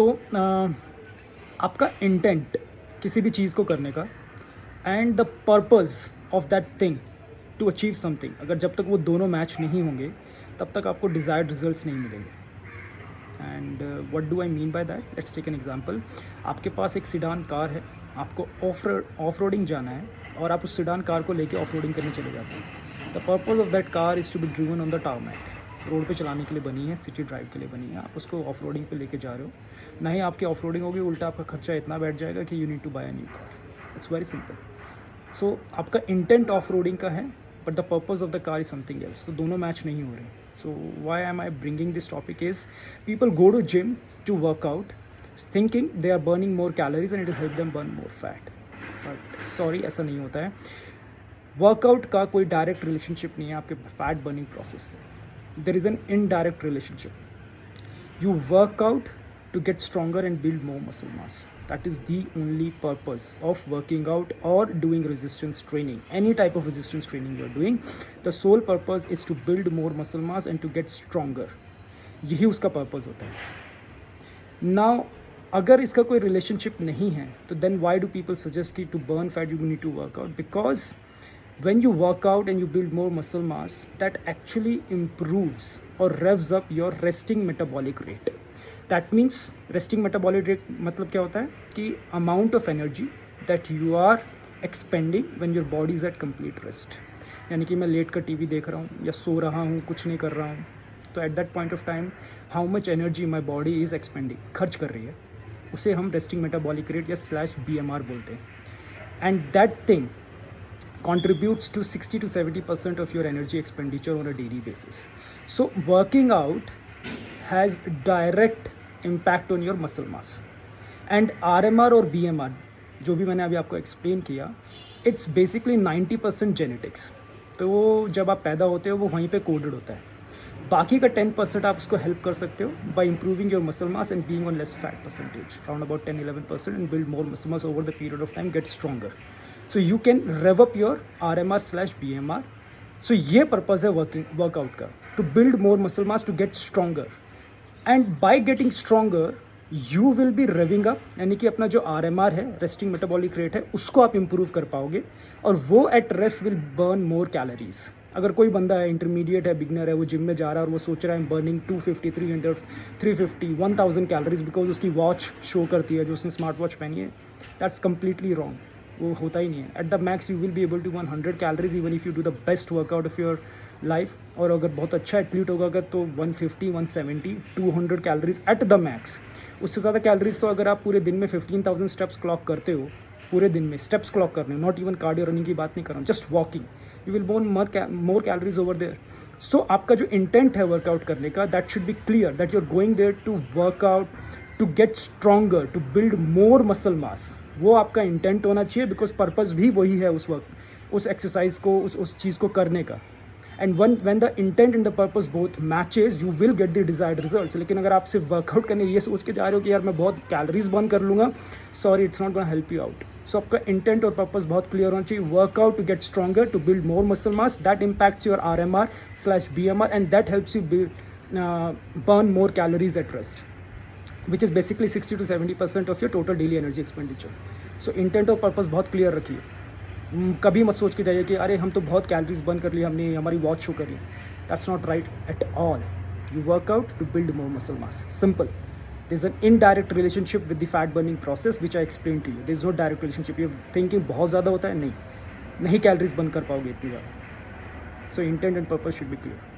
तो आपका इंटेंट किसी भी चीज़ को करने का and the purpose of that thing to achieve something, अगर जब तक वो दोनों मैच नहीं होंगे तब तक आपको डिज़ायर्ड रिजल्ट्स नहीं मिलेंगे। And what do I mean by that, let's take an example. आपके पास एक सिडान कार है, आपको ऑफ रोडिंग जाना है और आप उस सिडान कार को लेके ऑफ रोडिंग करने चले जाते हैं। The purpose of that car is to be driven on the tarmac. Road पे चलाने के लिए बनी है, सिटी ड्राइव के लिए बनी है, आप उसको ऑफ रोडिंग पर लेके जा रहे हो। ना ही आपकी ऑफ रोडिंग होगी, उल्टा आपका खर्चा इतना बैठ जाएगा कि you need to buy a new car. It's very simple. So आपका इंटेंट ऑफ रोडिंग का है but the purpose of the car is something else, तो दोनों मैच नहीं हो रहे। So why am I bringing this topic is people go to gym to work out thinking they are burning more calories and it will help them burn more fat, but sorry ऐसा नहीं होता है। Workout का कोई direct relationship नहीं है आपके fat burning process से। There is an indirect relationship. You work out to get stronger and build more muscle mass. That is the only purpose of working out or doing resistance training. Any type of resistance training you are doing, the sole purpose is to build more muscle mass and to get stronger. यही उसका purpose होता है। Now, अगर इसका कोई relationship नहीं है तो then why do people suggest कि to burn fat you need to work out? Because when you work out and you build more muscle mass, that actually improves or revs up your resting metabolic rate. That means resting metabolic rate मतलब क्या होता है कि amount of energy that you are expending when your body is at complete rest. यानी कि मैं late कर TV देख रहा हूँ या सो रहा हूँ, कुछ नहीं कर रहा हूँ, तो at that point of time how much energy my body is expending, खर्च कर रही है, उसे हम resting metabolic rate या /BMR बोलते हैं। And that thing contributes to 60 to 70% of your energy expenditure on a daily basis. So working out has direct impact on your muscle mass. And RMR और BMR जो भी मैंने अभी आपको explain किया, इट्स बेसिकली 90% जेनेटिक्स। तो जब आप पैदा होते हो वो वहीं पे कोडेड होता है। बाकी का 10% आप उसको हेल्प कर सकते हो by improving your muscle mass and being on less fat percentage, around about 10-11%, and build more muscle mass over the period of time, get stronger. So you can rev up your RMR/BMR। So ये purpose है workout का, to build more muscle mass, to get stronger. And by getting stronger you will be revving up, यानी कि अपना जो RMR है, resting metabolic rate है, उसको आप इंप्रूव कर पाओगे और वो at rest will burn more calories. अगर कोई बंदा है, इंटरमीडिएट है, बिगनर है, वो जिम में जा रहा है और वो सोच रहा है बर्निंग 250, 300, 350, 1000 कैलोरीज बिकॉज उसकी वॉच शो करती है, जो उसने स्मार्ट वॉच पहनी है, दैट्स कम्प्लीटली रॉन्ग। वो होता ही नहीं है। At the max you will be able to 100 calories even if you do the best workout of your life. और अगर बहुत अच्छा एथलीट होगा अगर तो 150, 170, 200 कैलोरीज एट द मैक्स। उससे ज़्यादा कैलोरीज तो अगर आप पूरे दिन में 15,000 स्टेप्स क्लॉक करते हो, पूरे दिन में स्टेप्स क्लॉक करने, नॉट इवन कार्डियो रनिंग की बात नहीं कर रहा हूँ, just walking, you will burn more calories over there. So आपका जो इंटेंट है वर्कआउट करने का, that should be clear that you are going there to work out, to get stronger, to build more muscle mass. वो आपका intent होना चाहिए, because purpose भी वही है उस वक्त, उस एक्सरसाइज को, उस चीज़ को करने का। And when the intent and the purpose both matches, you will get the desired results. लेकिन अगर आप सिर्फ वर्कआउट करने ये सोच के जा रहे हो कि यार मैं बहुत कैलोरीज बर्न कर लूँगा, sorry, it's not gonna help you out. So आपका इंटेंट और पर्पस बहुत क्लियर होना चाहिए। Workout to get stronger, to build more muscle mass, that impacts your RMR/BMR and that helps you burn more calories at rest, which is basically 60 to 70% of your total daily energy expenditure. So intent और purpose बहुत clear रखिए। कभी मत सोच के जाइए कि अरे हम तो बहुत कैलोरीज बर्न कर ली हमने, हमारी वॉच शो कर रही। That's not right at all. You work out to build more muscle mass, simple. There is an indirect relationship with the fat burning process which I explain to you. There is no direct relationship. You thinking बहुत ज़्यादा होता है, नहीं calories burn कर पाओगे इतनी ज़्यादा। So intent and purpose should be clear.